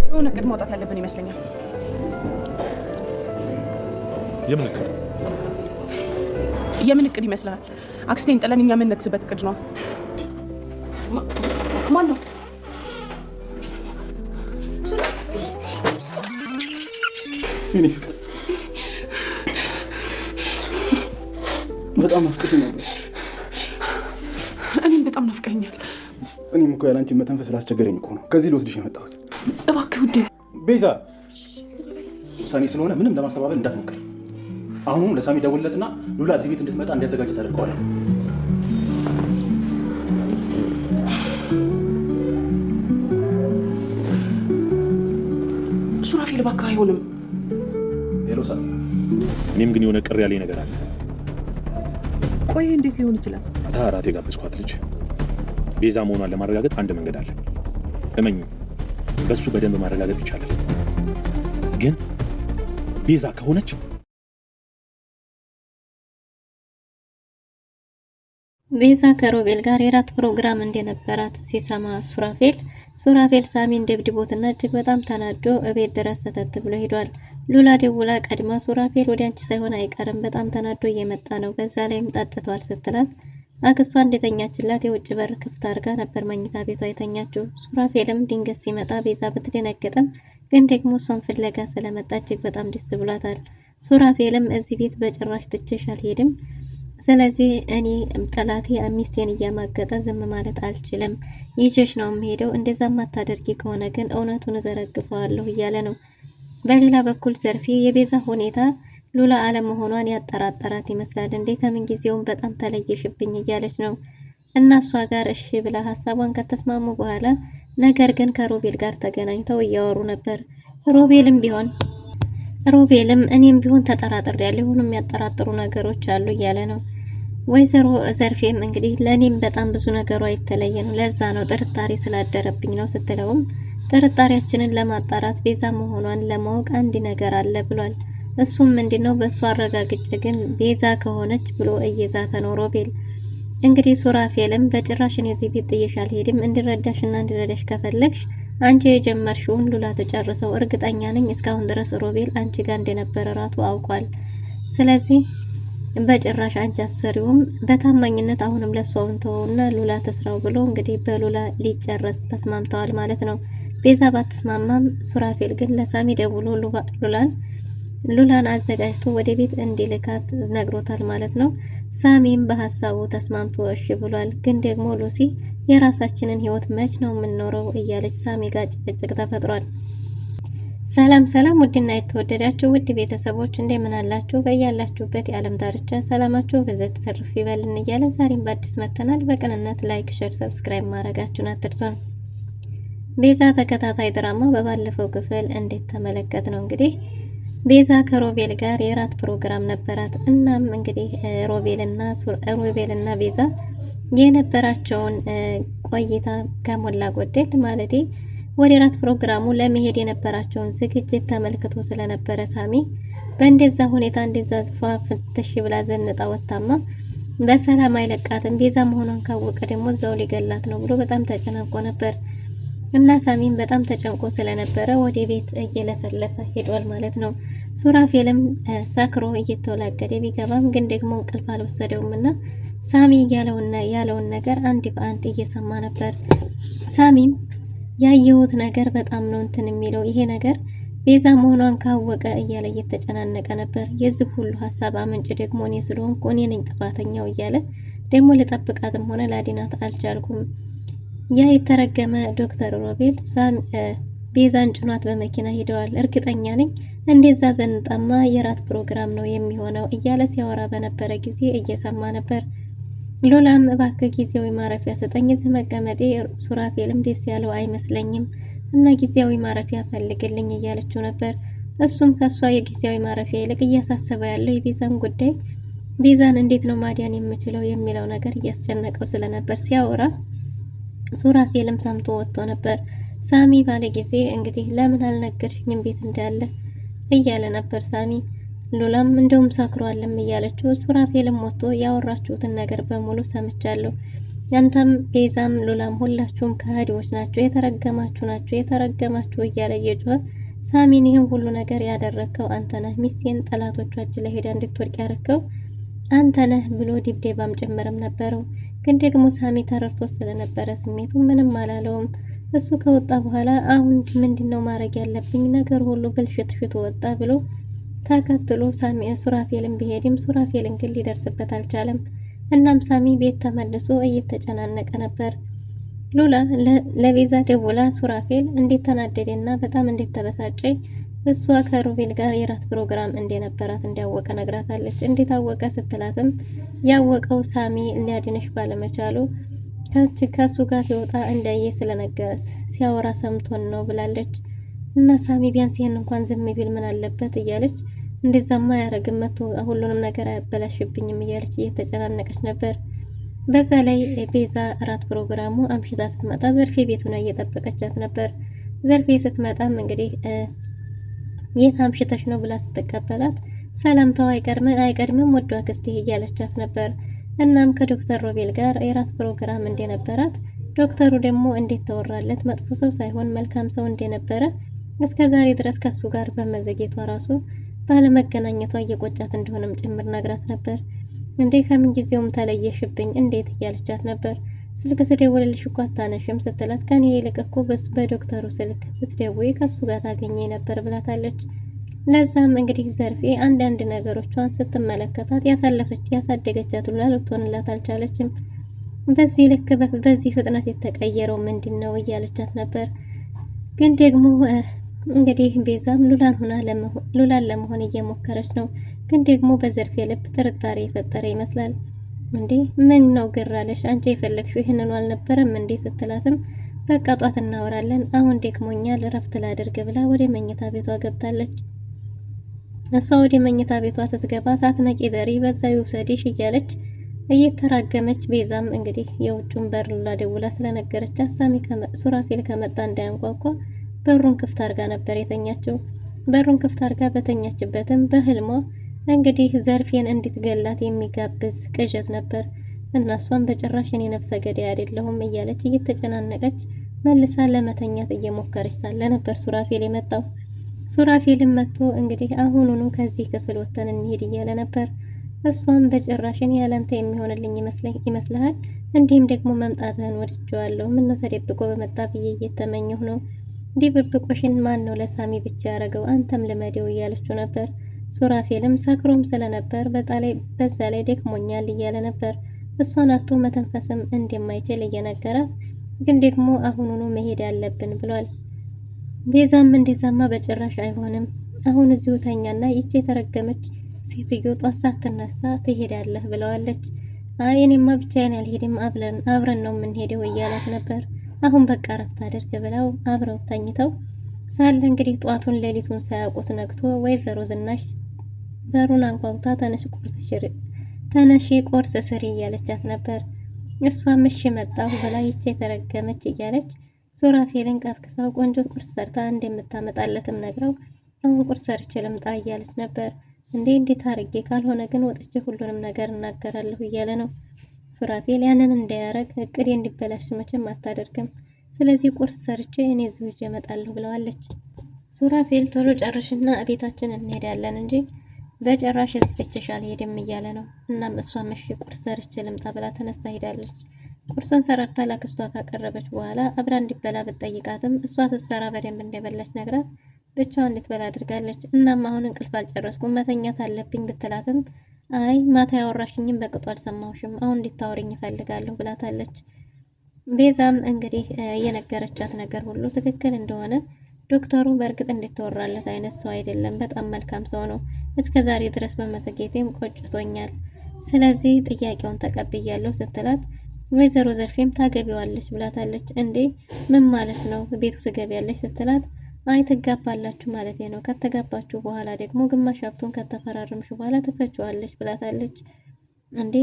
የሆነ እቅድ ማውጣት ያለብን ይመስለኛል። የምን እቅድ ይመስላል? አክስቴን ጥለን እኛ የምንነግስበት እቅድ ነው። ማን ነው? የኔ ፍቅር በጣም ናፍቀሽኝ ነበር። እኔም በጣም ናፍቀኛል። እኔም እኮ ያላንቺ መተንፈስ ስላስቸገረኝ እኮ ነው ከዚህ ልወስድሽ የመጣሁት። እባክህ ውዴ። ቤዛ፣ ውሳኔ ስለሆነ ምንም ለማስተባበል እንዳትሞክር። አሁኑም ለሳሚ ደውልለትና ሉላ እዚህ ቤት እንድትመጣ እንዲያዘጋጅ ታደርገዋለህ። ሱራፌል እባክህ አይሆንም። ሄሎ ሳሚ። እኔም ግን የሆነ ቅር ያለኝ ነገር አለ። ቆይ እንዴት ሊሆን ይችላል? አራት የጋበዝኳት ልጅ ቤዛ መሆኗን ለማረጋገጥ አንድ መንገድ አለ። እመኝ፣ በሱ በደንብ ማረጋገጥ ይቻላል። ግን ቤዛ ከሆነች ቤዛ ከሮቤል ጋር የራት ፕሮግራም እንደነበራት ሲሰማ ሱራፌል ሳሚን ደብድቦትና እጅግ በጣም ተናዶ እቤት ድረስ ተተት ብሎ ሄዷል። ሉላ ደውላ ቀድማ ሱራፌል ወደ አንቺ ሳይሆን አይቀርም በጣም ተናዶ እየመጣ ነው፣ በዛ ላይም ጠጥቷል ስትላት አክስቷ እንደተኛችላት የውጭ በር ክፍት አድርጋ ነበር መኝታ ቤቷ የተኛችው። ሱራፌልም ድንገት ሲመጣ ቤዛ ብትደነግጥም ግን ደግሞ እሷን ፍለጋ ስለመጣ እጅግ በጣም ደስ ብሏታል። ሱራፌልም እዚህ ቤት በጭራሽ ትቼሽ አልሄድም፣ ስለዚህ እኔ ጠላቴ ሚስቴን እያማገጠ ዝም ማለት አልችልም፣ ይዤሽ ነው የምሄደው፣ እንደዛ ማታደርጊ ከሆነ ግን እውነቱን እዘረግፈዋለሁ እያለ ነው። በሌላ በኩል ዘርፌ የቤዛ ሁኔታ ሉላ አለመሆኗን ያጠራጠራት ይመስላል። እንዴ ከምን ጊዜውም በጣም ተለየሽብኝ እያለች ነው። እና እሷ ጋር እሺ ብላ ሀሳቧን ከተስማሙ በኋላ ነገር ግን ከሮቤል ጋር ተገናኝተው እያወሩ ነበር። ሮቤልም እኔም ቢሆን ተጠራጥሬያለሁ፣ የሆኑ የሚያጠራጥሩ ነገሮች አሉ እያለ ነው። ወይዘሮ ዘርፌም እንግዲህ ለኔም በጣም ብዙ ነገሯ የተለየ ነው፣ ለዛ ነው ጥርጣሬ ስላደረብኝ ነው ስትለውም ጥርጣሬያችንን ለማጣራት ቤዛ መሆኗን ለማወቅ አንድ ነገር አለ ብሏል። እሱም ምንድነው? በእሱ አረጋግጬ ግን ቤዛ ከሆነች ብሎ እየዛተ ነው ሮቤል። እንግዲህ ሱራፌልም በጭራሽን የዚህ ቤት ጥየሽ አልሄድም፣ እንድረዳሽና እንድረዳሽ ከፈለግሽ አንቺ የጀመርሽውን ሉላ ተጨርሰው፣ እርግጠኛ ነኝ እስካሁን ድረስ ሮቤል አንቺ ጋር እንደነበረ ራቱ አውቋል። ስለዚህ በጭራሽ አንቺ አሰሪውም በታማኝነት አሁንም ለሷውን ተውና ሉላ ተስራው ብሎ እንግዲህ በሉላ ሊጨረስ ተስማምተዋል ማለት ነው። ቤዛ ባትስማማም ሱራፌል ግን ለሳሚ ደውሎ ሉላን አዘጋጅቶ ወደ ቤት እንዲልካት ነግሮታል ማለት ነው። ሳሚም በሐሳቡ ተስማምቶ እሺ ብሏል። ግን ደግሞ ሉሲ የራሳችንን ህይወት መች ነው የምንኖረው እያለች ሳሚ ጋር ጭቅጭቅ ተፈጥሯል። ሰላም ውድና የተወደዳችሁ ውድ ቤተሰቦች እንደምን አላችሁ? በያላችሁበት የዓለም ዳርቻ ሰላማችሁ በዘት ተርፍ ይበልን እያለን ዛሬም በአዲስ መተናል። በቅንነት ላይክ፣ ሼር፣ ሰብስክራይብ ማድረጋችሁን አትርሱን። ቤዛ ተከታታይ ድራማ በባለፈው ክፍል እንዴት ተመለከት ነው እንግዲህ ቤዛ ከሮቤል ጋር የራት ፕሮግራም ነበራት። እናም እንግዲህ ሮቤልና ቤዛ የነበራቸውን ቆይታ ከሞላ ጎደል ማለቴ ወደ ራት ፕሮግራሙ ለመሄድ የነበራቸውን ዝግጅት ተመልክቶ ስለነበረ ሳሚ በእንደዛ ሁኔታ እንደዛ ዝፋ ፍትሽ ብላ ዘንጣ ወጣማ በሰላም አይለቃትም። ቤዛ መሆኗን ካወቀ ደግሞ እዛው ሊገላት ነው ብሎ በጣም ተጨናንቆ ነበር። እና ሳሚን በጣም ተጨንቆ ስለነበረ ወደ ቤት እየለፈለፈ ሄዷል ማለት ነው። ሱራፌልም ሰክሮ እየተወላገደ ቢገባም ግን ደግሞ እንቅልፍ አልወሰደውምና ሳሚ ያለውን ነገር አንድ በአንድ እየሰማ ነበር። ሳሚም ያየሁት ነገር በጣም ነው እንትን የሚለው ይሄ ነገር ቤዛ መሆኗን ካወቀ እያለ እየተጨናነቀ ነበር። የዚህ ሁሉ ሀሳብ አመንጭ ደግሞ እኔ ስለሆንኩ እኔ ነኝ ጥፋተኛው እያለ ደግሞ ልጠብቃትም ሆነ ላዲናት አልቻልኩም። ያ የተረገመ ዶክተር ሮቤል ቤዛን ጭኗት በመኪና ሄደዋል። እርግጠኛ ነኝ እንደዛ ዘንጣማ የራት ፕሮግራም ነው የሚሆነው እያለ ሲያወራ በነበረ ጊዜ እየሰማ ነበር። ሉላም እባክህ ጊዜያዊ ማረፊያ ሰጠኝ፣ እዚህ መቀመጤ ሱራፌልም ደስ ያለው አይመስለኝም እና ጊዜያዊ ማረፊያ ፈልግልኝ እያለችው ነበር። እሱም ከሷ የጊዜያዊ ማረፊያ ይልቅ እያሳሰበ ያለው የቤዛን ጉዳይ፣ ቤዛን እንዴት ነው ማዳን የምችለው የሚለው ነገር እያስጨነቀው ስለነበር ሲያወራ ሱራፌልም ሰምቶ ወጥቶ ነበር። ሳሚ ባለ ጊዜ እንግዲህ ለምን አልነገርሽኝም ቤት እንዳለ እያለ ነበር ሳሚ። ሉላም እንደውም ሰክሯልም እያለችው ሱራፌልም ወጥቶ ያወራችሁትን ነገር በሙሉ ሰምቻለሁ፣ ያንተም ቤዛም ሉላም ሁላችሁም ከሃዲዎች ናችሁ፣ የተረገማችሁ እያለ እየጮኸ ሳሚን ይህን ሁሉ ነገር ያደረከው አንተ ነህ፣ ሚስቴን ጠላቶቿ እጅ ላይ ሄዳ እንድትወድቅ ያደረከው አንተ ነህ ብሎ ድብደባም ጭምርም ነበረው። ግን ደግሞ ሳሚ ተረድቶ ስለነበረ ስሜቱ ምንም አላለውም። እሱ ከወጣ በኋላ አሁን ምንድነው ማድረግ ያለብኝ? ነገር ሁሉ ብልሽት ወጣ ብሎ ተከትሎ ሳሚ ሱራፌልን ቢሄድም ሱራፌልን ግን ሊደርስበት አልቻለም። እናም ሳሚ ቤት ተመልሶ እየተጨናነቀ ነበር። ሉላ ለቤዛ ደውላ ሱራፌል እንዴት ተናደደና በጣም እንዴት ተበሳጨ እሷ ከሮቤል ጋር የራት ፕሮግራም እንደነበራት እንዲያወቀ ነግራታለች። እንዴት አወቀ ስትላትም ያወቀው ሳሚ ሊያድንሽ ባለመቻሉ ከሱ ጋር ሲወጣ እንዳየ ስለነገረስ ሲያወራ ሰምቶን ነው ብላለች። እና ሳሚ ቢያንስ ይሄን እንኳን ዝም ቢል ምን አለበት እያለች እንደዛማ ያረግም መቶ ሁሉንም ነገር አያበላሽብኝም እያለች እየተጨናነቀች ነበር። በዛ ላይ ቤዛ እራት ፕሮግራሙ አምሽታ ስትመጣ ዘርፌ ቤቱን እየጠበቀቻት ነበር። ዘርፌ ስትመጣም እንግዲህ የት አምሽተሽ ነው ብላ ስትቀበላት ሰላምታው አይቀድምም ወዷ አክስቴ እያለቻት ነበር። እናም ከዶክተር ሮቤል ጋር የራት ፕሮግራም እንደነበራት ዶክተሩ ደግሞ እንዴት ተወራለት መጥፎ ሰው ሳይሆን መልካም ሰው እንደነበረ እስከ ዛሬ ድረስ ከሱ ጋር በመዘግየቷ ራሱ ባለመገናኘቷ እየቆጫት እንደሆነም ጭምር ነግራት ነበር። እንዴ ከምን ጊዜውም ተለየሽብኝ እንዴት እያለቻት ነበር። ስልክ ስደውልልሽ እኮ አታነሽም ስትላት ከኔ ይልቅ እኮ በዶክተሩ ስልክ ብትደውይ ከሱ ጋር ታገኘኝ ነበር ብላታለች። ለዛም እንግዲህ ዘርፌ አንዳንድ ነገሮቿን ስትመለከታት ያሳደገቻት ሉላ ልትሆንላት አልቻለችም። በዚህ ልክ በዚህ ፍጥነት የተቀየረው ምንድነው እያለቻት ነበር። ግን ደግሞ እንግዲህ ቤዛም ሉላን ለመሆን እየሞከረች ነው። ግን ደግሞ በዘርፌ ልብ ጥርጣሬ የፈጠረ ይመስላል። እንዴ ምን ነው ግራለሽ? አንቺ የፈለግሽው ይሄንን አልነበረም እንዴ ስትላትም በቃ ጧት እናወራለን፣ አሁን ደክሞኛል እረፍት ላድርግ ብላ ወደ መኝታ ቤቷ ገብታለች። እሷ ወደ መኝታ ቤቷ ስትገባ ሳትነቂ ደሪ በዛ ይውሰድሽ እያለች እየተራገመች ቤዛም እንግዲህ የውጩን በር ሉላ ደውላ ስለነገረች ሳሚ ሱራፌል ከመጣ እንዳያንኳኳ በሩን ክፍት አርጋ ነበር የተኛችው። በሩን ክፍት አርጋ በተኛችበትም በህልሟ እንግዲህ ዘርፌን እንድትገላት የሚጋብዝ ቅዠት ነበር። እናሷን በጭራሽ እኔ ነፍሰ ገዳይ አይደለሁም እያለች እየተጨናነቀች መልሳ ለመተኛት እየሞከረች ሳለ ነበር ሱራፌል የመጣው። ሱራፌልም መጥቶ እንግዲህ አሁኑኑ ከዚህ ክፍል ወተን እንሄድ እያለ ነበር። እሷም በጭራሽ እኔ ያለንተ የሚሆንልኝ ይመስልሃል? እንዲህም ደግሞ መምጣትህን ወድጄዋለሁ። ምነው ተደብቆ በመጣ ብዬ እየተመኘሁ ነው። ድብብቆሽን ማን ነው ለሳሚ ብቻ ያደረገው? አንተም ልመደው እያለችው ነበር። ሱራፌልም ሰክሮም ስለነበር በዛ ላይ ደክሞኛል እያለ ነበር። እሷን አቶ መተንፈስም እንደማይችል እየነገራት ግን ደግሞ አሁኑኑ መሄድ ያለብን ብሏል። ቤዛም እንደዛማ በጭራሽ አይሆንም፣ አሁን እዚሁ ተኛና ይቺ የተረገመች ሴትዮ ጧት ሳትነሳ ትሄዳለህ ብለዋለች። አይ እኔማ ብቻዬን አልሄድም አብረን ነው የምንሄደው እያላት ነበር። አሁን በቃ ረፍት አድርግ ብለው አብረው ተኝተው ሳለ እንግዲህ ጧቱን ሌሊቱን ሳያውቁት ነግቶ ወይዘሮ ዝናሽ በሩን አንኳኩታ ተነሺ ቁርስ ስሪ እያለቻት ነበር። እሷም እሺ መጣሁ ብላ ይቺ የተረገመች እያለች ሱራፌልን ቀስቅሳው ቆንጆ ቁርስ ሰርታ እንደምታመጣለትም ነግረው አሁን ቁርስ ሰርቼ ልምጣ እያለች ነበር። እንዴት አርጌ ካልሆነ ግን ወጥቼ ሁሉንም ነገር እናገራለሁ እያለ ነው። ሱራፌል ያንን እንዳያረግ እቅዴ እንዲበላሽ መቼም አታደርግም። ስለዚህ ቁርስ ሰርቼ እኔ እዚሁ ይዤ እመጣለሁ ብለዋለች። ሱራፌል ቶሎ ጨርሽና ቤታችን እንሄዳለን እንጂ በጭራሽ እስትችሽ አልሄድም እያለ ነው። እናም እሷም እሺ ቁርስ ሰርቼ ልምጣ ብላ ተነስታ ሄዳለች። ቁርሱን ሰራርታ ላክስቷ ካቀረበች በኋላ አብራ እንዲበላ ብትጠይቃትም እሷ ስትሰራ በደንብ እንደበላች ነግራት ብቻዋን እንድትበላ አድርጋለች። እናም አሁን እንቅልፍ አልጨረስኩም መተኛት አለብኝ ብትላትም አይ ማታ ያወራሽኝም በቅጡ አልሰማሁሽም፣ አሁን እንድታወሪኝ እፈልጋለሁ ብላታለች። ቤዛም እንግዲህ የነገረቻት ነገር ሁሉ ትክክል እንደሆነ ዶክተሩ በእርግጥ እንድትወራለት አይነት ሰው አይደለም፣ በጣም መልካም ሰው ነው። እስከ ዛሬ ድረስ በመዘግየቴም ቆጭቶኛል። ስለዚህ ጥያቄውን ተቀብያለሁ ስትላት ወይዘሮ ዘርፌም ታገቢዋለች ብላታለች። እንዴ ምን ማለት ነው ቤቱ ትገቢያለች ስትላት አይ ትጋባላችሁ ማለት ነው። ከተጋባችሁ በኋላ ደግሞ ግማሽ ሀብቱን ከተፈራረምሽ በኋላ ትፈችዋለች ብላታለች። እንዴ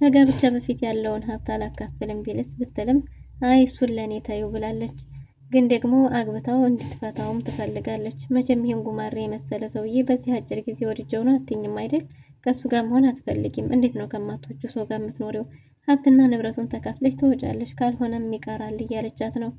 ከጋብቻ በፊት ያለውን ሀብት አላካፍልም ቢልስ ብትልም አይ እሱን ለኔ ታዩ ብላለች። ግን ደግሞ አግብታው እንድትፈታውም ትፈልጋለች። መቼም ይሄን ጉማሬ የመሰለ ሰውዬ በዚህ አጭር ጊዜ ወድጀው ነው አትኝም አይደል? ከሱ ጋር መሆን አትፈልጊም። እንዴት ነው ከማትወጁ ሰው ጋር የምትኖሪው? ሀብትና ንብረቱን ተካፍለሽ ትወጫለሽ፣ ካልሆነም ይቀራል እያለቻት ነው።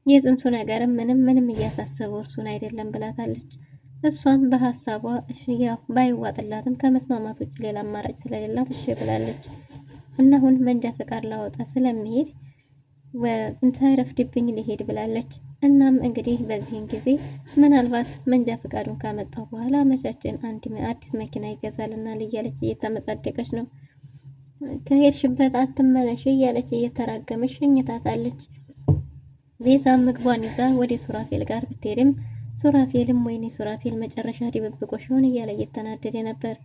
የጽንሱ ነገርም ምንም እያሳሰበው እሱን አይደለም ብላታለች። እሷም በሀሳቧ ያው ባይዋጥላትም ከመስማማት ውጭ ሌላ አማራጭ ስለሌላት እሺ ብላለች። እና አሁን መንጃ ፈቃድ ላወጣ ስለሚሄድ ሳይረፍድብኝ ሊሄድ ብላለች። እናም እንግዲህ በዚህን ጊዜ ምናልባት መንጃ ፈቃዱን ካመጣው በኋላ መቻችን አዲስ መኪና ይገዛልናል እያለች እየተመጻደቀች ነው። ከሄድሽበት አትመለሽ እያለች እየተራገመች ሸኝታታለች። ቤዛ ምግቧን ይዛ ወደ ሱራፌል ጋር ብትሄድም ሱራፌልም ወይኔ ሱራፌል መጨረሻ ድብብቆሽ ሆን እያለ እየተናደደ ነበር።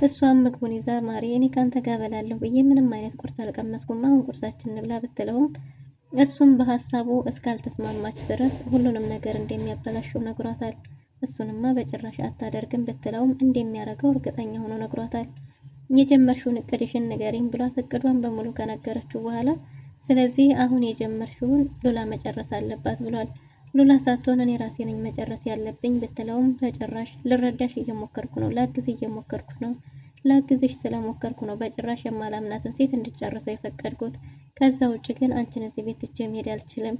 እሷም ምግቡን ይዛ ማሪ እኔ ካንተ ጋር በላለሁ ብዬ ምንም አይነት ቁርስ አልቀመስኩም፣ አሁን ቁርሳችን እንብላ ብትለውም እሱም በሀሳቡ እስካልተስማማች ድረስ ሁሉንም ነገር እንደሚያበላሸው ነግሯታል። እሱንማ በጭራሽ አታደርግም ብትለውም እንደሚያደርገው እርግጠኛ ሆኖ ነግሯታል። የጀመርሽውን እቅድሽን ንገሪኝ ብሏት እቅዷን በሙሉ ከነገረችው በኋላ ስለዚህ አሁን የጀመርሽውን ሉላ መጨረስ አለባት ብሏል። ሉላ ሳትሆን እኔ ራሴ ነኝ መጨረስ ያለብኝ ብትለውም በጭራሽ ልረዳሽ እየሞከርኩ ነው፣ ላግዝ እየሞከርኩ ነው፣ ላግዝሽ ስለሞከርኩ ነው በጭራሽ የማላምናትን ሴት እንድጨርሰው የፈቀድኩት። ከዛ ውጭ ግን አንቺን እዚህ ቤት ትቼ መሄድ አልችልም።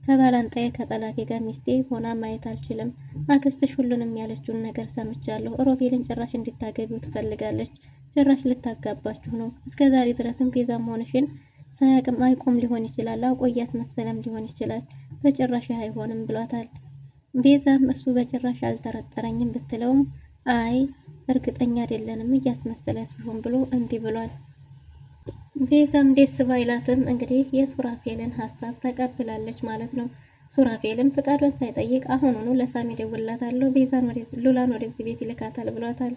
ከባላንጣዬ ከጠላቴ ጋር ሚስቴ ሆና ማየት አልችልም። አክስትሽ ሁሉንም ያለችውን ነገር ሰምቻለሁ። ሮቤልን ጭራሽ እንድታገቢው ትፈልጋለች። ጭራሽ ልታጋባችሁ ነው። እስከ ዛሬ ድረስም ቤዛ መሆንሽን ሳያቅም አይቆም ሊሆን ይችላል፣ አውቆ እያስመሰለም ሊሆን ይችላል። በጭራሽ አይሆንም ብሏታል። ቤዛም እሱ በጭራሽ አልጠረጠረኝም ብትለውም አይ እርግጠኛ አይደለንም እያስመሰለስ ቢሆን ብሎ እምቢ ብሏል። ቤዛም ደስ ባይላትም እንግዲህ የሱራፌልን ሀሳብ ተቀብላለች ማለት ነው። ሱራፌልም ፍቃዷን ሳይጠይቅ አሁኑኑ ለሳሚ ደውላታለሁ፣ ቤዛን ሉላን ወደዚህ ቤት ይልካታል ብሏታል።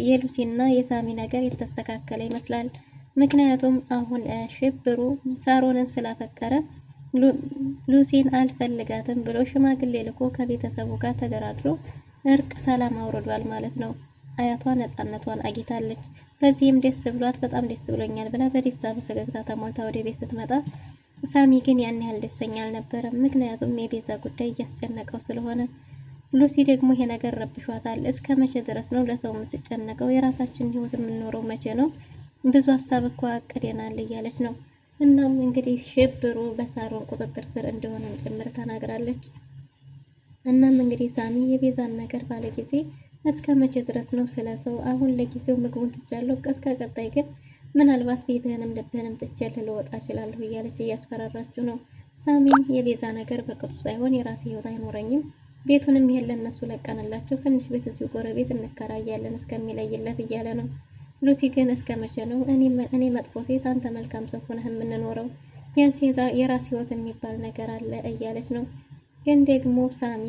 የሉሲና የሳሚ ነገር የተስተካከለ ይመስላል። ምክንያቱም አሁን ሽብሩ ሳሮንን ስላፈቀረ ሉሲን አልፈልጋትም ብሎ ሽማግሌ ልኮ ከቤተሰቡ ጋር ተደራድሮ እርቅ ሰላም አውርዷል ማለት ነው። አያቷ ነፃነቷን አግኝታለች። በዚህም ደስ ብሏት በጣም ደስ ብሎኛል ብላ በደስታ በፈገግታ ተሞልታ ወደ ቤት ስትመጣ ሳሚ ግን ያን ያህል ደስተኛ አልነበረም። ምክንያቱም የቤዛ ጉዳይ እያስጨነቀው ስለሆነ ሉሲ ደግሞ ይሄ ነገር ረብሿታል። እስከ መቼ ድረስ ነው ለሰው የምትጨነቀው? የራሳችን ህይወት የምንኖረው መቼ ነው? ብዙ ሀሳብ እኮ አቅደናል እያለች ነው። እናም እንግዲህ ሽብሩ በሳሮን ቁጥጥር ስር እንደሆነም ጭምር ተናግራለች። እናም እንግዲህ ሳሚ የቤዛን ነገር ባለ ጊዜ እስከ መቼ ድረስ ነው ስለ ሰው? አሁን ለጊዜው ምግቡን ትቻለሁ፣ እስከ ቀጣይ ግን ምናልባት ቤትህንም ልብህንም ትቼልህ ልወጣ እችላለሁ እያለች እያስፈራራችሁ ነው። ሳሚም የቤዛ ነገር በቅጡ ሳይሆን የራሴ ህይወት አይኖረኝም፣ ቤቱንም ይሄን ለነሱ ለቀንላቸው ትንሽ ቤት እዚሁ ጎረቤት እንከራያለን እስከሚለይለት እያለ ነው። ሉሲ ግን እስከ መቼ ነው እኔ መጥፎ ሴት አንተ መልካም ሰው ሆነህ የምንኖረው? ቢያንስ የራስ ህይወት የሚባል ነገር አለ እያለች ነው። ግን ደግሞ ሳሚ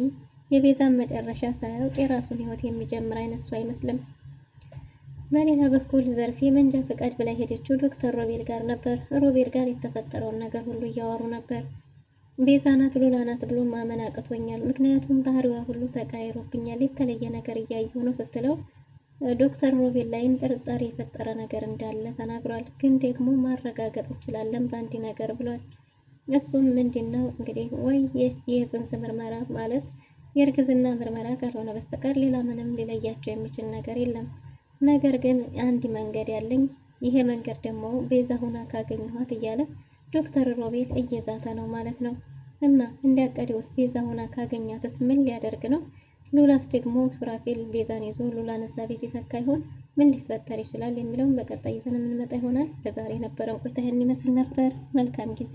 የቤዛን መጨረሻ ሳያውቅ የራሱን ህይወት የሚጀምር አይነት ሰው አይመስልም። በሌላ በኩል ዘርፌ መንጃ ፈቃድ ብላ ሄደችው ዶክተር ሮቤል ጋር ነበር። ሮቤል ጋር የተፈጠረውን ነገር ሁሉ እያወሩ ነበር። ቤዛ ናት ሉላ ናት ብሎ ማመን አቅቶኛል፣ ምክንያቱም ባህሪዋ ሁሉ ተቃይሮብኛል፣ የተለየ ነገር እያየሁ ነው ስትለው ዶክተር ሮቤል ላይም ጥርጣሬ የፈጠረ ነገር እንዳለ ተናግሯል። ግን ደግሞ ማረጋገጥ እንችላለን በአንድ ነገር ብሏል። እሱም ምንድነው እንግዲህ ወይ የጽንስ ምርመራ ማለት የእርግዝና ምርመራ ካልሆነ በስተቀር ሌላ ምንም ሊለያቸው የሚችል ነገር የለም። ነገር ግን አንድ መንገድ ያለኝ፣ ይሄ መንገድ ደግሞ ቤዛ ሁና ካገኘኋት እያለ ዶክተር ሮቤል እየዛተ ነው ማለት ነው። እና እንዲያቀደውስ ቤዛ ሁና ካገኛትስ ምን ሊያደርግ ነው? ሉላስ ደግሞ ሱራፌል ቤዛን ይዞ ሉላን እዛ ቤት የተካ ይሆን? ምን ሊፈጠር ይችላል የሚለውን በቀጣይ ይዘን የምንመጣ ይሆናል። ለዛሬ የነበረን ቆይታ ይህን ይመስል ነበር። መልካም ጊዜ